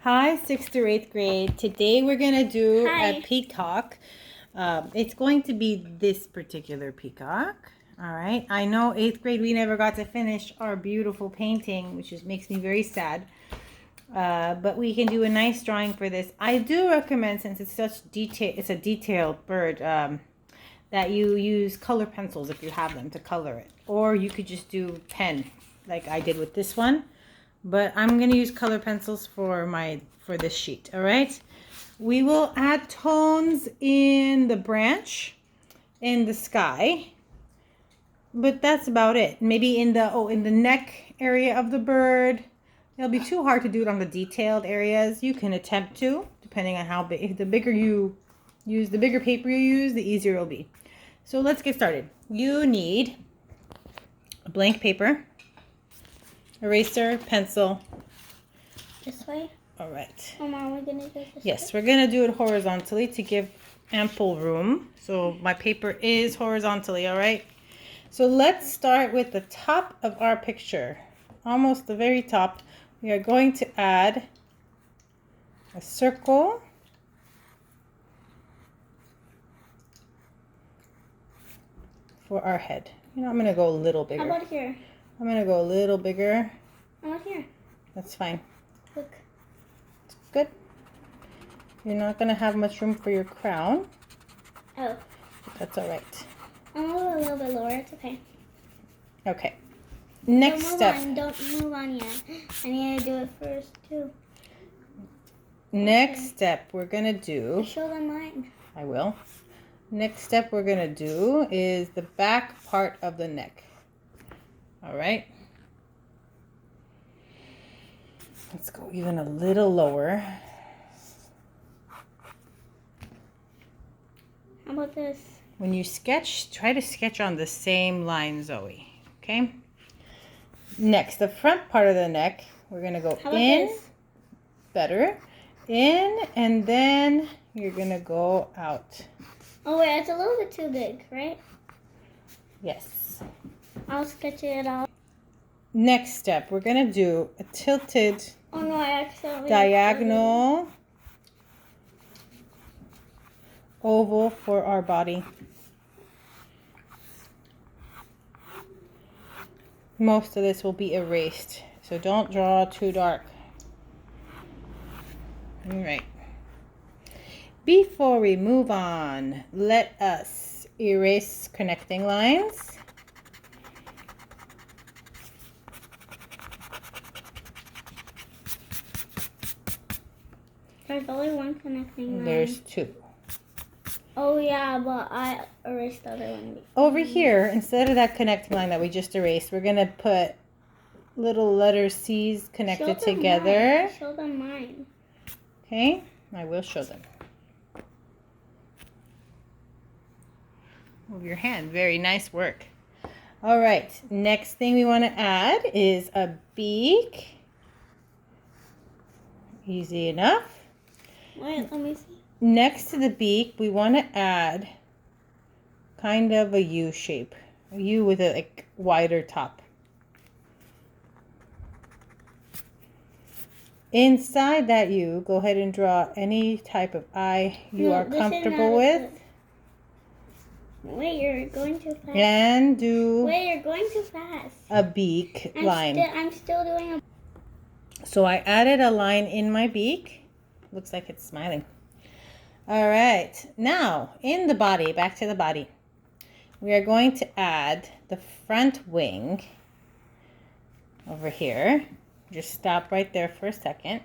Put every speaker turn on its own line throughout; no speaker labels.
Hi, 6th through 8th grade. Today we're going to do a peacock. It's going to be this particular peacock. All right. I know 8th grade we never got to finish our beautiful painting, which makes me very sad. But we can do a nice drawing for this. I do recommend, since it's a detailed bird, that you use color pencils if you have them to color it. Or you could just do pen, like I did with this one. But I'm going to use color pencils for this sheet. All right. We will add tones in the branch, in the sky, but that's about it. Maybe in the neck area of the bird. It'll be too hard to do it on the detailed areas. You can attempt to, depending on how big. The bigger paper you use, the easier it'll be. So let's get started. You need a blank paper, eraser, pencil.
This way?
All right.
Mama, are we going to do this?
Yes, we're going to do it horizontally to give ample room. So my paper is horizontally, all right? So let's start with the top of our picture. Almost the very top. We are going to add a circle. For our head. You know, I'm going to go a little bigger.
How about here?
I'm going to go a little bigger.
How about here?
That's fine.
Look.
Good. You're not going to have much room for your crown.
Oh.
That's all right.
I'm a little bit lower. It's okay.
Okay. Next step.
Don't move on yet. I need to do it first, too.
Next step we're going to do.
Show them mine.
I will. Next step we're going to do is the back part of the neck. All right. Let's go even a little lower.
How about this?
When you sketch, try to sketch on the same line, Zoe. Okay? Next, the front part of the neck, we're going to go in.
This?
Better. In, and then you're going to go out.
Oh, wait, it's a little bit too big, right?
Yes.
I'll sketch it out.
Next step, we're going to do a tilted diagonal oval for our body. Most of this will be erased, so don't draw too dark. All right. Before we move on, let us erase connecting lines.
There's only one connecting line.
There's two.
Oh, yeah, but I erased the other one.
Over here, instead of that connecting line that we just erased, we're going to put little letter C's connected together.
Show them mine.
Okay, I will show them. Move your hand. Very nice work. All right, next thing we want to add is a beak. Easy enough.
Wait, let me see.
Next to the beak, we want to add kind of a U shape. A U with a wider top. Inside that U, go ahead and draw any type of eye you are comfortable with.
Wait, you're going too fast.
And do
Wait, you're going too fast.
A beak line.
I'm still doing a...
So I added a line in my beak. Looks like it's smiling. All right. Now, in the body, back to the body. We are going to add the front wing over here. Just stop right there for a second.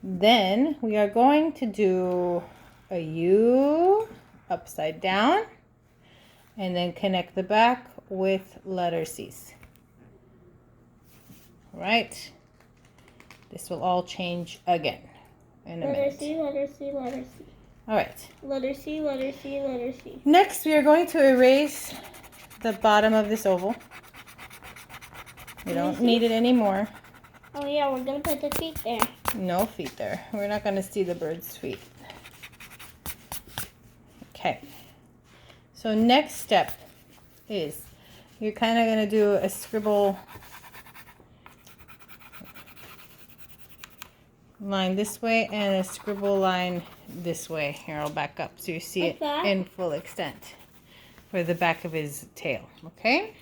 Then we are going to do a U upside down and then connect the back with letter C's. All right. This will all change again in a minute.
Letter C, letter C, letter C.
All right.
Letter C, letter C, letter C.
Next, we are going to erase the bottom of this oval. We don't need it anymore.
Oh, yeah, we're going to put the feet there.
No feet there. We're not going to see the bird's feet. Okay. So next step is you're kind of going to do a scribble line this way and a scribble line this way. Here, I'll back up so you see
Like
it
that?
in full extent for the back of his tail. Okay?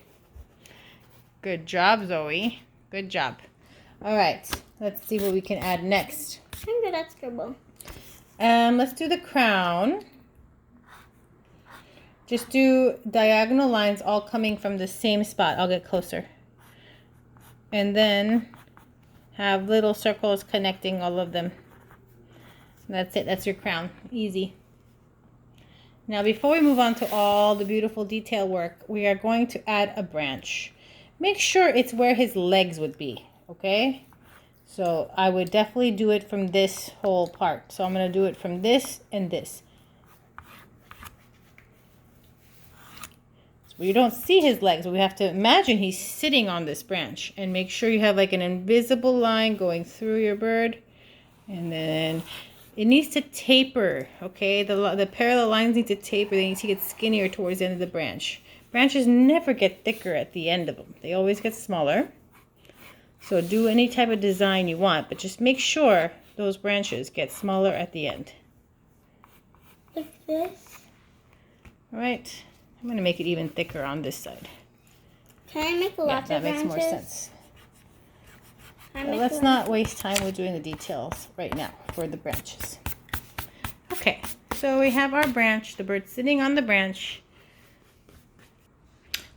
Good job, Zoe. Good job. All right, let's see what we can add next.
I'm good at scribble.
Let's do the crown. Just do diagonal lines all coming from the same spot. I'll get closer. And then have little circles connecting all of them. That's it. That's your crown. Easy. Now, before we move on to all the beautiful detail work, we are going to add a branch. Make sure it's where his legs would be, okay? So I would definitely do it from this whole part. So I'm going to do it from this and this. So you don't see his legs, but we have to imagine he's sitting on this branch. And make sure you have like an invisible line going through your bird. And then it needs to taper, okay? The parallel lines need to taper. They need to get skinnier towards the end of the branch. Branches never get thicker at the end of them. They always get smaller. So do any type of design you want, but just make sure those branches get smaller at the end.
Like this.
All right. I'm going to make it even thicker on this side.
Can I make lots of branches?
That makes more sense. But
Well,
let's not waste time with doing the details right now for the branches. Okay, so we have our branch, the bird sitting on the branch.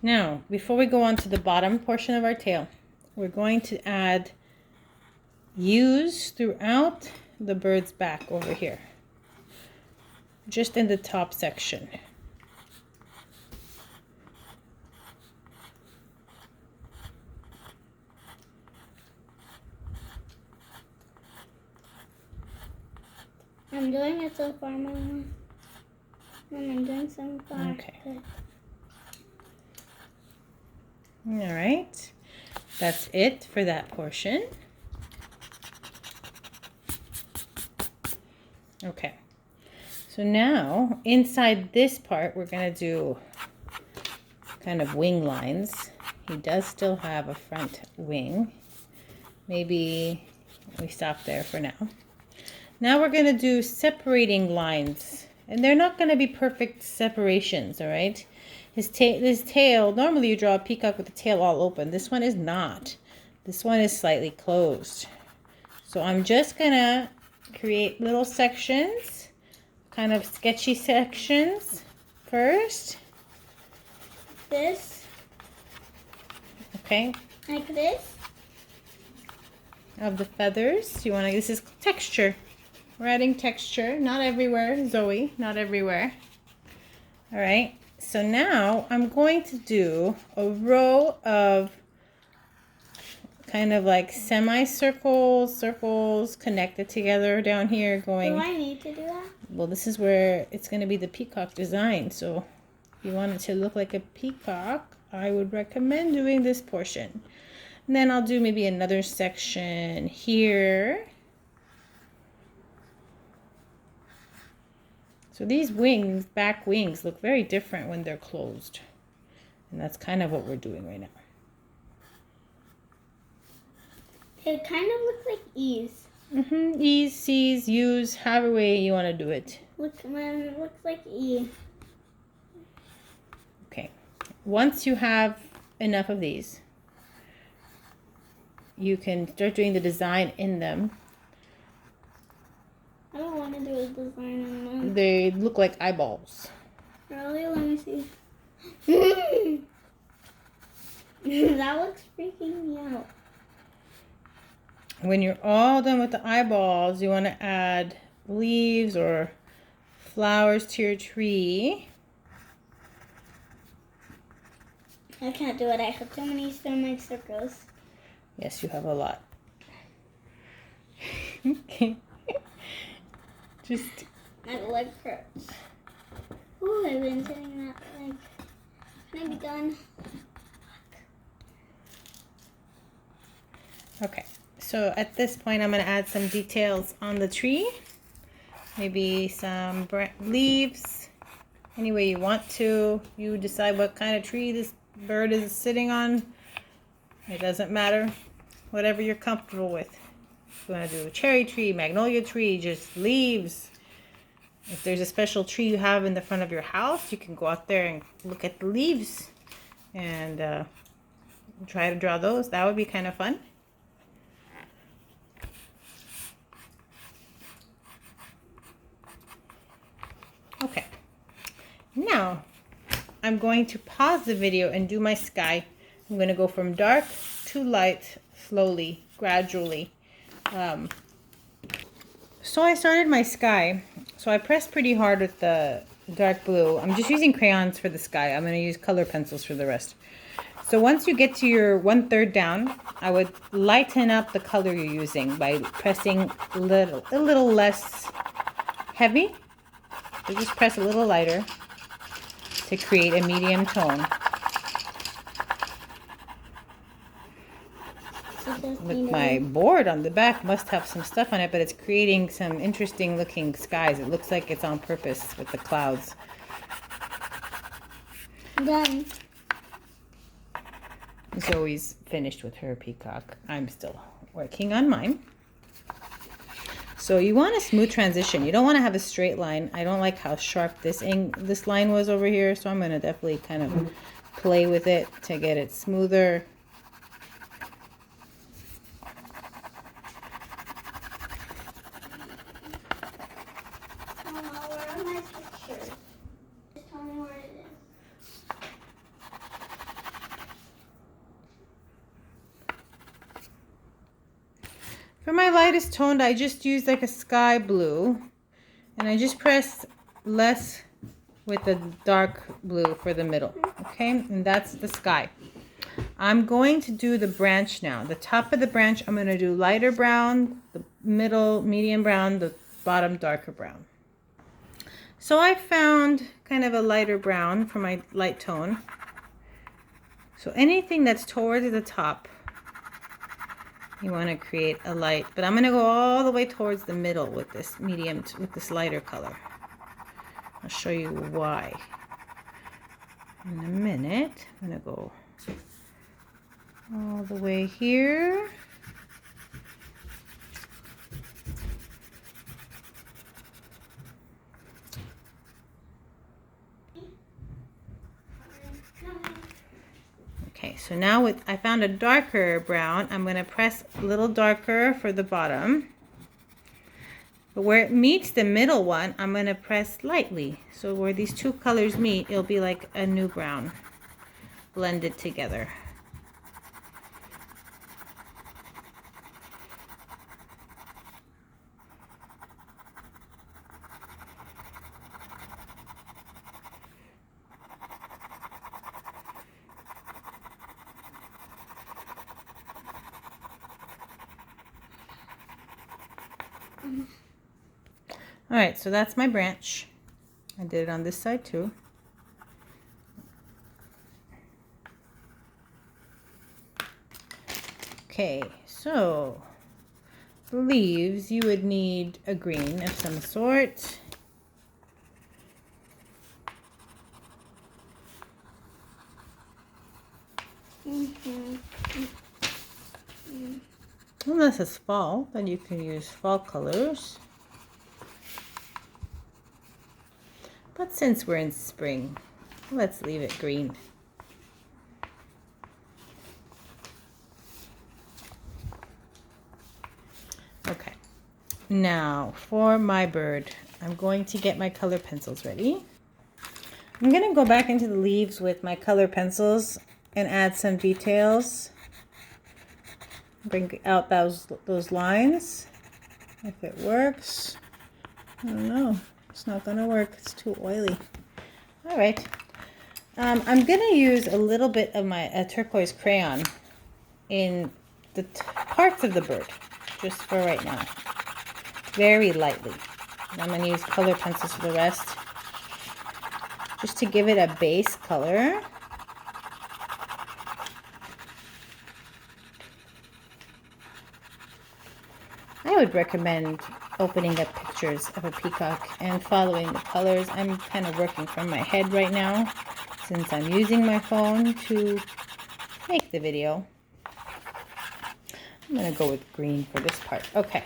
Now, before we go on to the bottom portion of our tail, we're going to add U's throughout the bird's back over here. Just in the top section.
I'm doing it so far, Mama. And I'm doing so far.
Okay. All right. That's it for that portion. Okay. So now, inside this part, we're going to do kind of wing lines. He does still have a front wing. Maybe we stop there for now. Now we're going to do separating lines. And they're not going to be perfect separations, all right? His tail, normally you draw a peacock with the tail all open. This one is not. This one is slightly closed. So I'm just going to create little sections, kind of sketchy sections first.
This.
Okay.
Like this.
Of the feathers. You want to, this is texture. We're adding texture. Not everywhere, Zoe. Not everywhere. All right. So now I'm going to do a row of kind of like semicircles, circles connected together down here going.
Do I need to do that?
Well, this is where it's going to be the peacock design. So if you want it to look like a peacock, I would recommend doing this portion. And then I'll do maybe another section here. So these wings, back wings, look very different when they're closed. And that's kind of what we're doing right now.
It kind of looks like E's.
E's, C's, U's, however way you want to do it.
Look, man, it looks like E.
Okay. Once you have enough of these, you can start doing the design in them.
I don't want to do a design on them.
They look like eyeballs.
Really? Let me see. That looks freaking me out.
When you're all done with the eyeballs, you want to add leaves or flowers to your tree.
I can't do it. I have too many semicircles.
Yes, you have a lot. Okay. Just
My leg hurts. Ooh, I've been sitting that leg. Can I be done?
okay. So at this point, I'm going to add some details on the tree. Maybe some leaves. Any way you want to. You decide what kind of tree this bird is sitting on. It doesn't matter. Whatever you're comfortable with. If you want to do a cherry tree, magnolia tree, just leaves. If there's a special tree you have in the front of your house, you can go out there and look at the leaves and try to draw those. That would be kind of fun. Okay. Now, I'm going to pause the video and do my sky. I'm going to go from dark to light slowly, gradually. So I started my sky. So I pressed pretty hard with the dark blue. I'm just using crayons for the sky. I'm going to use color pencils for the rest. So once you get to your 1/3 down, I would lighten up the color you're using by pressing a little less heavy. So just press a little lighter to create a medium tone. Look, my board on the back must have some stuff on it, but it's creating some interesting looking skies. It looks like it's on purpose with the clouds.
Done.
Zoe's finished with her peacock. I'm still working on mine. So you want a smooth transition. You don't want to have a straight line. I don't like how sharp this line was over here, so I'm going to definitely kind of play with it to get it smoother.
Where are my pictures? Just tell me where it is.
For my lightest toned, I just used like a sky blue, and I just pressed less with the dark blue for the middle, okay? And that's the sky. I'm going to do the branch now. The top of the branch, I'm going to do lighter brown, the middle medium brown, the bottom darker brown. So I found kind of a lighter brown for my light tone. So anything that's towards the top, you want to create a light, but I'm going to go all the way towards the middle with this with this lighter color. I'll show you why in a minute. I'm going to go all the way here. Okay, so now I found a darker brown. I'm going to press a little darker for the bottom. But where it meets the middle one, I'm going to press lightly. So where these two colors meet, it'll be like a new brown blended together. All right, so that's my branch. I did it on this side too. Okay, so the leaves, you would need a green of some sort. Unless it's fall, then you can use fall colors. But since we're in spring, let's leave it green. Okay, now for my bird, I'm going to get my color pencils ready. I'm going to go back into the leaves with my color pencils and add some details. Bring out those lines, if it works. I don't know. It's not going to work. It's too oily. All right. I'm going to use a little bit of my turquoise crayon in the parts of the bird, just for right now. Very lightly. And I'm going to use color pencils for the rest, just to give it a base color. I would recommend opening up pictures of a peacock and following the colors. I'm kind of working from my head right now since I'm using my phone to make the video. I'm going to go with green for this part. Okay.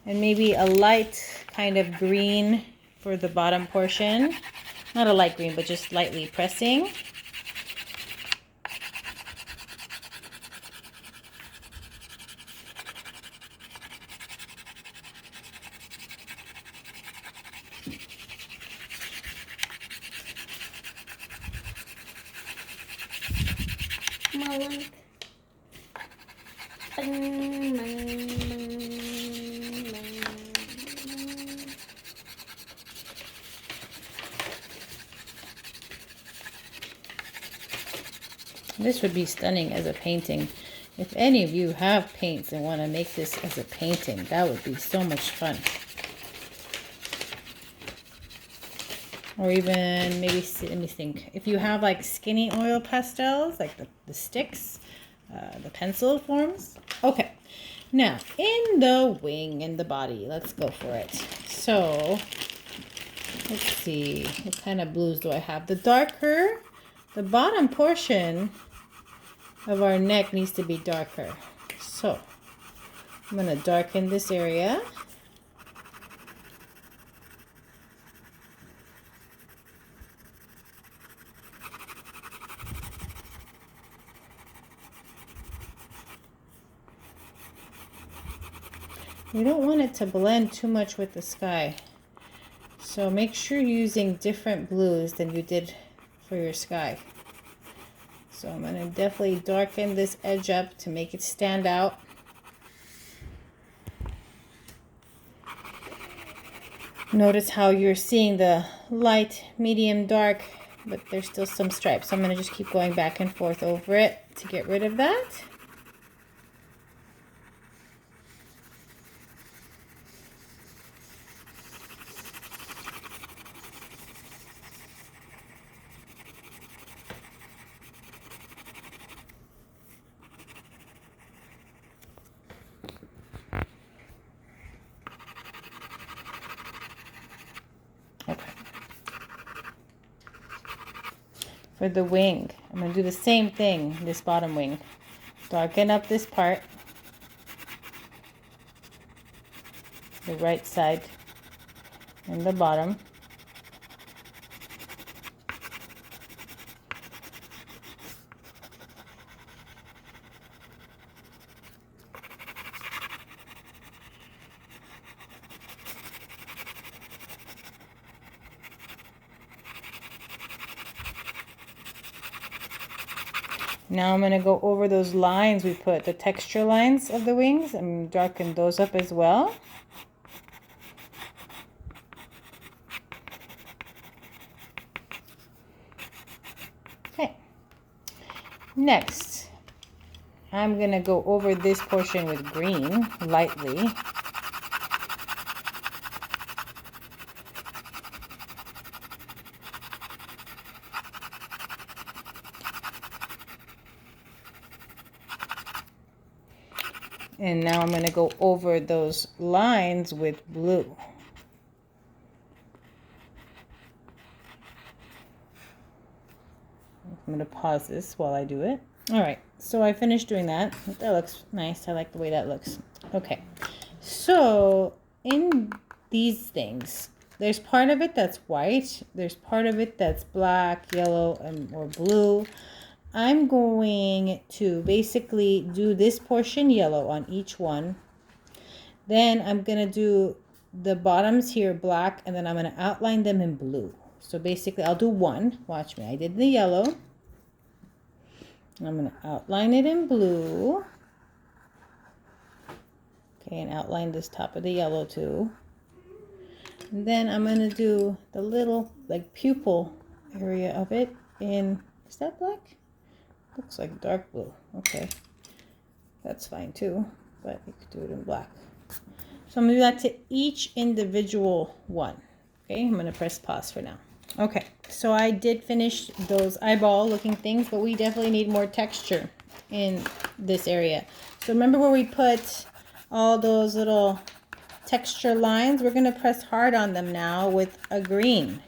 And maybe a light kind of green for the bottom portion. Not a light green, but just lightly pressing. This would be stunning as a painting. If any of you have paints and want to make this as a painting, that would be so much fun. Or even maybe, let me think, if you have like skinny oil pastels, like the sticks, the pencil forms. Okay, now in the wing and the body, let's go for it. So let's see, what kind of blues do I have? The bottom portion of our neck needs to be darker. So I'm going to darken this area. You don't want it to blend too much with the sky. So make sure you're using different blues than you did for your sky. So I'm going to definitely darken this edge up to make it stand out. Notice how you're seeing the light, medium, dark, but there's still some stripes. So I'm going to just keep going back and forth over it to get rid of that. Okay. For the wing, I'm going to do the same thing, this bottom wing. Darken up this part, the right side and the bottom. Now I'm going to go over those lines we put, the texture lines of the wings, and darken those up as well. Okay. Next, I'm going to go over this portion with green, lightly. And now I'm going to go over those lines with blue. I'm going to pause this while I do it. All right, so I finished doing that. That looks nice. I like the way that looks. Okay, so in these things, there's part of it that's white. There's part of it that's black, yellow, or blue. I'm going to basically do this portion yellow on each one. Then I'm going to do the bottoms here black, and then I'm going to outline them in blue. So basically I'll do one. Watch me. I did the yellow. I'm going to outline it in blue. Okay, and outline this top of the yellow too. And then I'm going to do the little like pupil area of it in, is that black? Looks like dark blue. Okay, that's fine too, but you could do it in black. So I'm going to do that to each individual one. Okay, I'm going to press pause for now. Okay, so I did finish those eyeball looking things, but we definitely need more texture in this area. So remember where we put all those little texture lines? We're going to press hard on them now with a green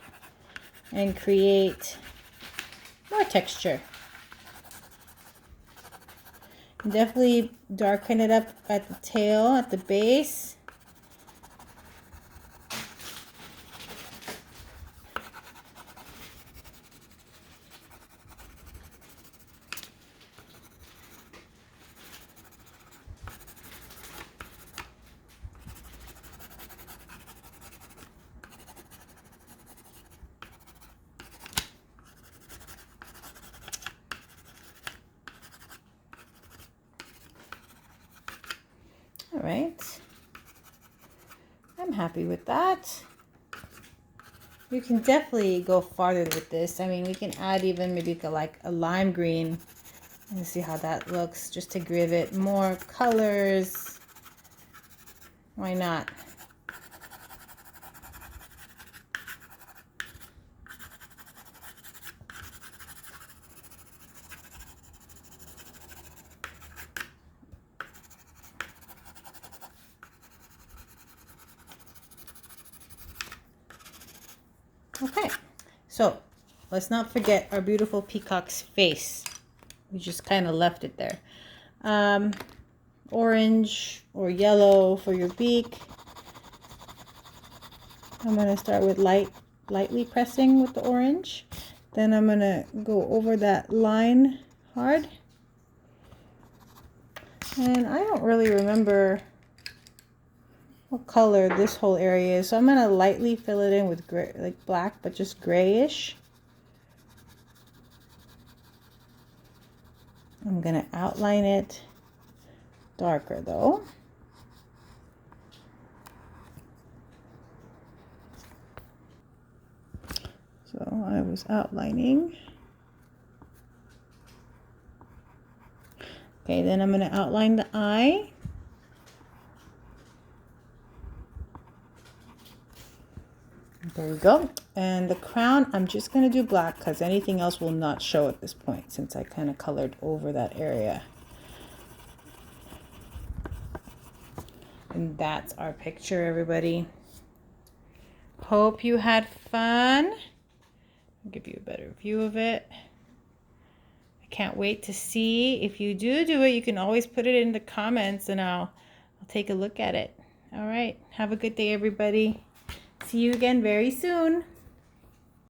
and create more texture. Definitely darken it up at the tail, at the base. All right, I'm happy with that. You can definitely go farther with this. I mean, we can add even maybe like a lime green and see how that looks, just to give it more colors. Why not? Okay, so let's not forget our beautiful peacock's face. We just kind of left it there. Orange or yellow for your beak. I'm going to start with lightly pressing with the orange. Then I'm going to go over that line hard. And I don't really remember what color this whole area is. So I'm going to lightly fill it in with gray, like black, but just grayish. I'm going to outline it darker though. So I was outlining. Okay, then I'm going to outline the eye. There we go. And the crown, I'm just going to do black because anything else will not show at this point since I kind of colored over that area. And that's our picture, everybody. Hope you had fun. I'll give you a better view of it. I can't wait to see. If you do it, you can always put it in the comments and I'll take a look at it. All right. Have a good day, everybody. See you again very soon.